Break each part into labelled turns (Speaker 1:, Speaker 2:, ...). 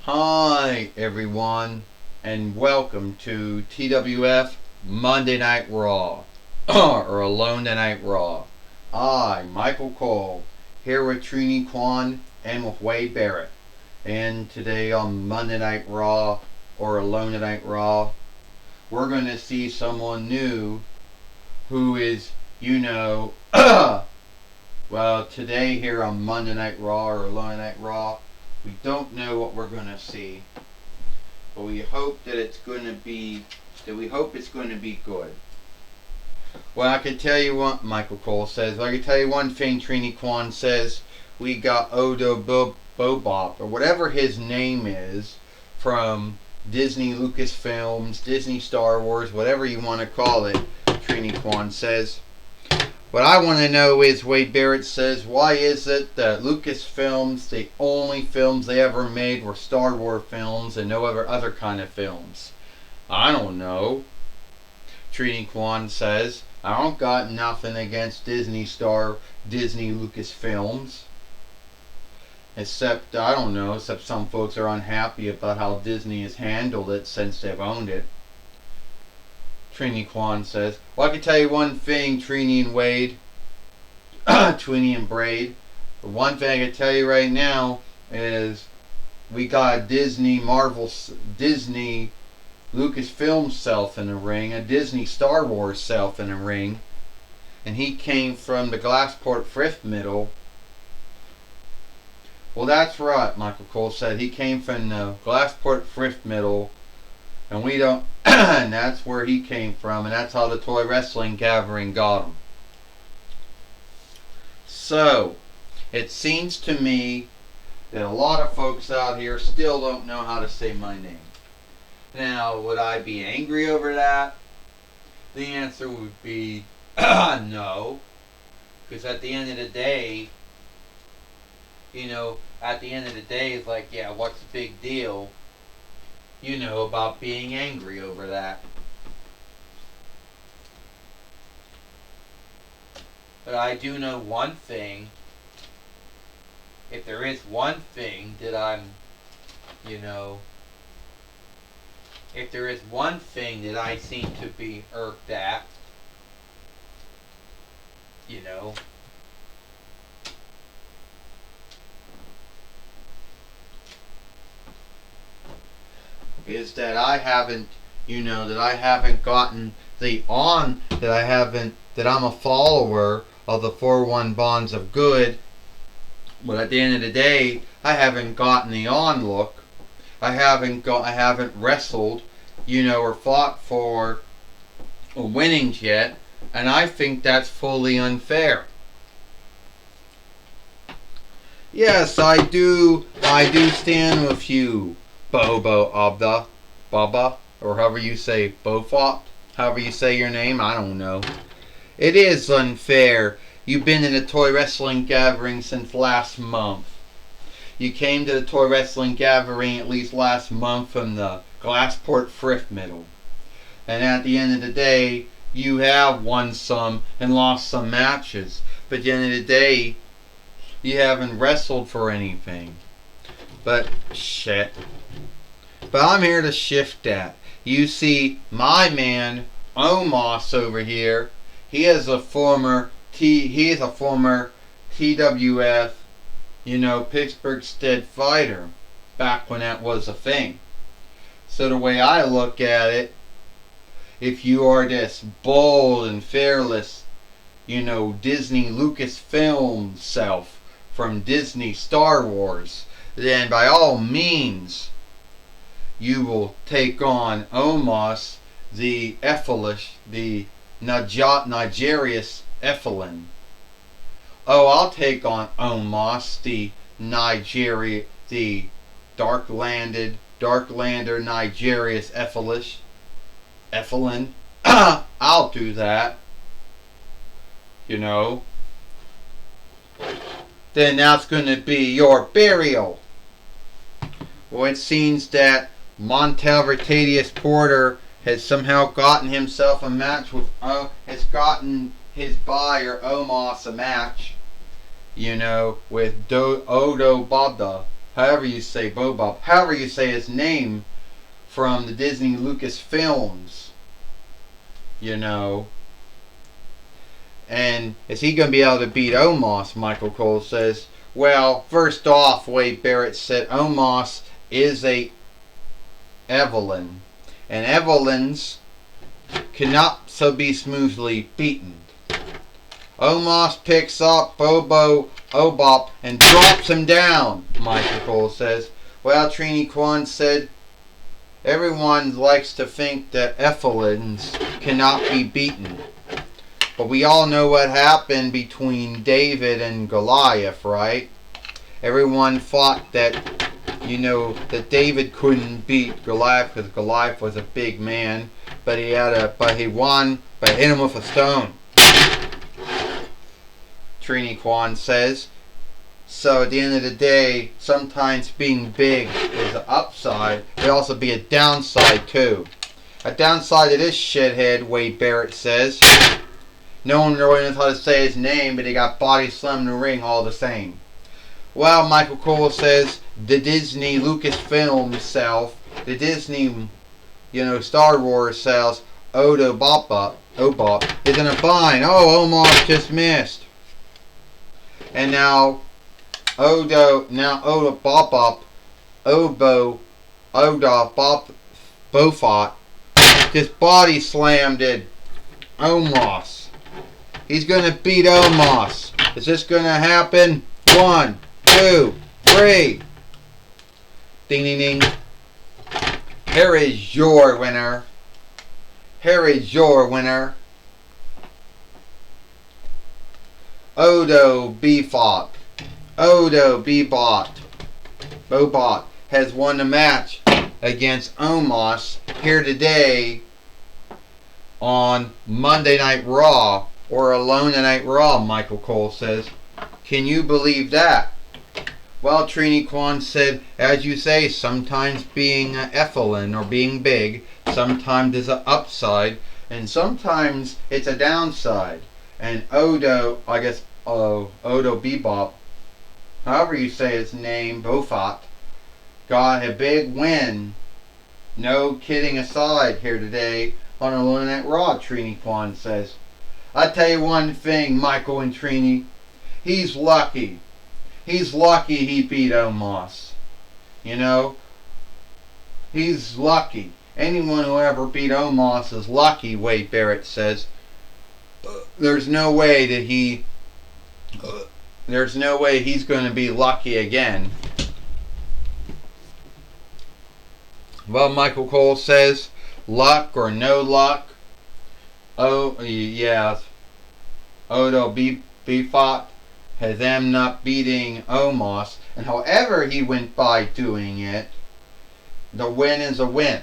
Speaker 1: Hi everyone, and welcome to TWF Monday Night Raw, or Alone Tonight Raw. I, Michael Cole, here with Trini Kwan and with Wade Barrett. And today on Monday Night Raw, or Alone Tonight Raw, we're going to see someone new who is, well, today here on Monday Night Raw, or Alone Tonight Raw, we don't know what we're going to see, but we hope that it's going to be good. Well, I can tell you what Michael Cole says. I can tell you one thing Trini Kwan says. We got Odo Bobop, or whatever his name is, from Disney Lucasfilms, Disney Star Wars, whatever you want to call it, Trini Kwan says. What I want to know is, Wade Barrett says, why is it that Lucasfilms, the only films they ever made were Star Wars films and no other kind of films? I don't know. Trini Kwan says, I don't got nothing against Disney Lucasfilms. Except some folks are unhappy about how Disney has handled it since they've owned it. Trini Kwan says, well, I can tell you one thing, Trini and Wade, Trini and Braid. The one thing I can tell you right now is we got a Disney Lucasfilm self in the ring, a Disney Star Wars self in the ring, and he came from the Glassport Frith Middle. Well, that's right, Michael Cole said. He came from the Glassport Frith Middle, and we don't, and that's where he came from, and that's how the Toy Wrestling Gathering got him. So, it seems to me that a lot of folks out here still don't know how to say my name. Now, would I be angry over that? The answer would be no. Because at the end of the day, it's like, yeah, what's the big deal, about being angry over that? But I do know one thing. If there is one thing that if there is one thing that I seem to be irked at, is that I haven't gotten that I'm a follower of the 4-1 Bonds of Good, but at the end of the day, I haven't gotten the on look. I haven't wrestled, or fought for winnings yet, and I think that's fully unfair. Yes, I do stand with you, Bobo Abda, Baba, or however you say, Bofop, however you say your name, I don't know. It is unfair. You've been in the Toy Wrestling Gathering since last month. You came to the Toy Wrestling Gathering at least last month from the Glassport Frith Middle. And at the end of the day, you have won some and lost some matches. But at the end of the day, you haven't wrestled for anything. But shit. But I'm here to shift that. You see, my man, Omos over here, he is a former TWF, Pittsburgh Stead fighter, back when that was a thing. So the way I look at it, if you are this bold and fearless, Disney Lucasfilm self from Disney Star Wars, then by all means, you will take on Omos, the Ethelish, the Nigerius Ethelin. Oh, I'll take on Omos, the Darklander Nigerius Ethelin. I'll do that. Then that's going to be your burial. Well, it seems that Montel Retadius Porter has somehow gotten himself a match with, has gotten his buyer Omos a match, with Odo Bobda, however you say Bobob, however you say his name, from the Disney Lucasfilms, And is he going to be able to beat Omos? Michael Cole says. Well, first off, Wade Barrett said Omos is a Evelyn. And Evelyns cannot so be smoothly beaten. Omos picks up Bobo Obop and drops him down, Michael Cole says. Well, Trini Kwan said, everyone likes to think that Evelyn's cannot be beaten. But we all know what happened between David and Goliath, right? Everyone thought that, that David couldn't beat Goliath because Goliath was a big man, but he won by hitting him with a stone. Trini Kwan says. So at the end of the day, sometimes being big is an upside, but also be a downside too. A downside to this shithead, Wade Barrett says. No one really knows how to say his name, but he got body slammed in the ring all the same. Well, Michael Cole says the Disney Lucasfilm self, the Disney, Star Wars sells, Odo Bop is in a bind. Oh, Omos just missed. And now Odo Bop, Bofot just body slammed it. Omos. He's going to beat Omos. Is this going to happen? 1, 2, 3. Ding, ding, ding. Here is your winner. Here is your winner. Odo Bebop. Odo Bobot has won the match against Omos here today on Monday Night Raw, or Alone Night Raw, Michael Cole says. Can you believe that? Well, Trini Kwan said, as you say, sometimes being Evelyn or being big, sometimes is an upside, and sometimes it's a downside. And Odo Bebop, however you say his name, Bofot, got a big win. No kidding aside here today on Alone Night Raw, Trini Kwan says. I tell you one thing, Michael and Trini, he's lucky. He's lucky he beat Omos. He's lucky. Anyone who ever beat Omos is lucky, Wade Barrett says. There's no way he's going to be lucky again. Well, Michael Cole says, luck or no luck. Oh, yeah. Odo Befot has ended up beating Omos. And however he went by doing it, the win is a win.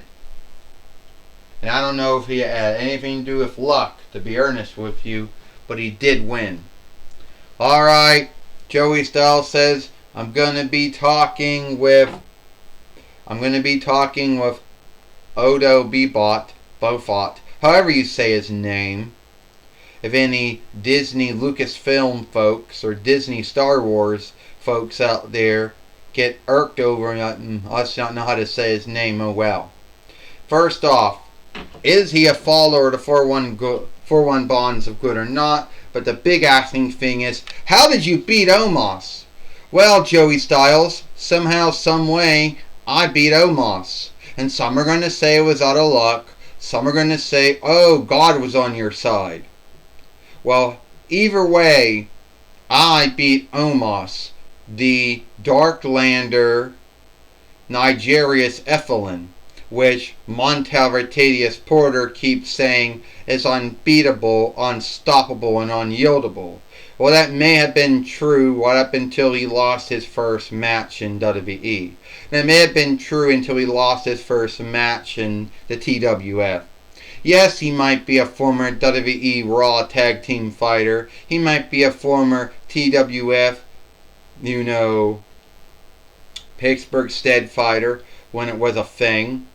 Speaker 1: And I don't know if he had anything to do with luck, to be earnest with you, but he did win. Alright, Joey Styles says, I'm going to be talking with Odo Bofot, however you say his name. If any Disney Lucasfilm folks or Disney Star Wars folks out there get irked over us not know how to say his name, oh well. First off, is he a follower of the 4-1 bonds of good or not? But the big asking thing is, how did you beat Omos? Well, Joey Styles, somehow, some way, I beat Omos. And some are going to say it was out of luck. Some are going to say, oh, God was on your side. Well, either way, I beat Omos, the Darklander Nigerius Evelyn, which Montel Retadius Porter keeps saying is unbeatable, unstoppable, and unyieldable. Well, that may have been true right up until he lost his first match in WWE. And it may have been true until he lost his first match in the TWF. Yes, he might be a former WWE Raw Tag Team fighter. He might be a former TWF, Pittsburgh Stead fighter when it was a thing.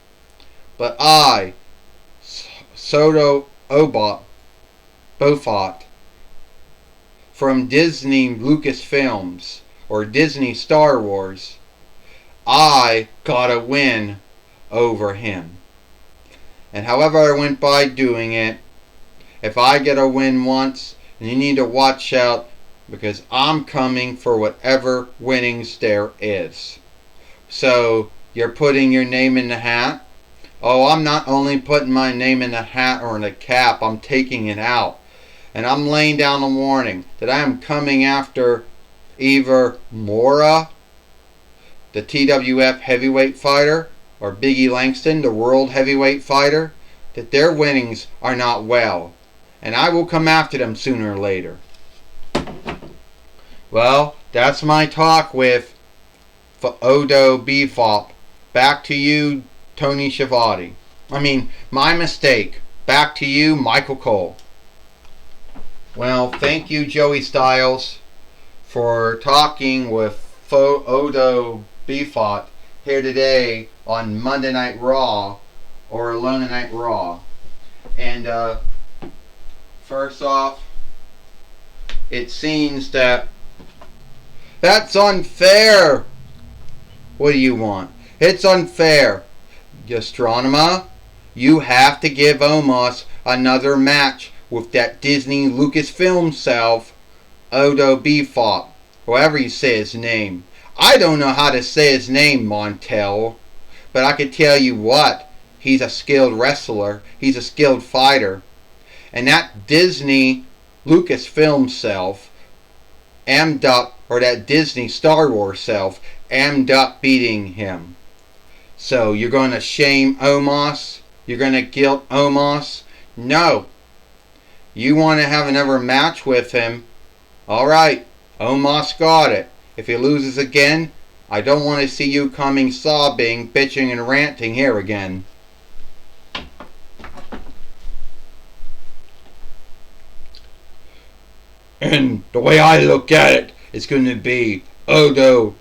Speaker 1: But I Soto Bofot from Disney Lucasfilms or Disney Star Wars, I got a win over him. And however I went by doing it, if I get a win once, you need to watch out because I'm coming for whatever winnings there is. So you're putting your name in the hat? Oh, I'm not only putting my name in the hat or in the cap, I'm taking it out. And I'm laying down a warning that I am coming after either Mora, the TWF heavyweight fighter, or Biggie Langston, the world heavyweight fighter, that their winnings are not well. And I will come after them sooner or later. Well, that's my talk with Odo Befop. Back to you, Tony Schiavone. My mistake. Back to you, Michael Cole. Well, thank you, Joey Styles, for talking with Odo Befop here today on Monday Night Raw or Alone Night Raw. And first off, it seems that's unfair. What do you want? It's unfair. Gastronoma, you have to give Omos another match with that Disney Lucasfilm self, Odo Befop, however you say his name. I don't know how to say his name, Montel, but I can tell you what, he's a skilled wrestler, he's a skilled fighter, and that Disney Lucasfilm self ammed up, or that Disney Star Wars self ammed up beating him. So you're going to shame Omos? You're going to guilt Omos? No. You want to have another match with him? Alright, Omos got it. If he loses again, I don't want to see you coming sobbing, bitching, and ranting here again. And the way I look at it, it's going to be Odo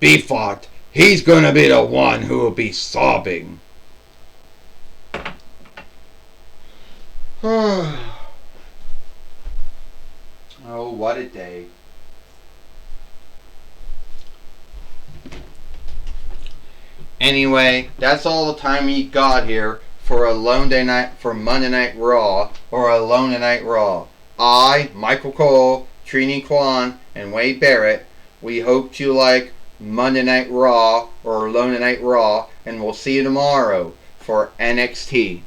Speaker 1: Befop. He's going to be the one who will be sobbing. Oh, what a day. Anyway, that's all the time we got here for Monday Night Raw or Alone Night Raw. I, Michael Cole, Trini Kwan, and Wade Barrett, we hope you like Monday Night Raw or Alone Night Raw, and we'll see you tomorrow for NXT.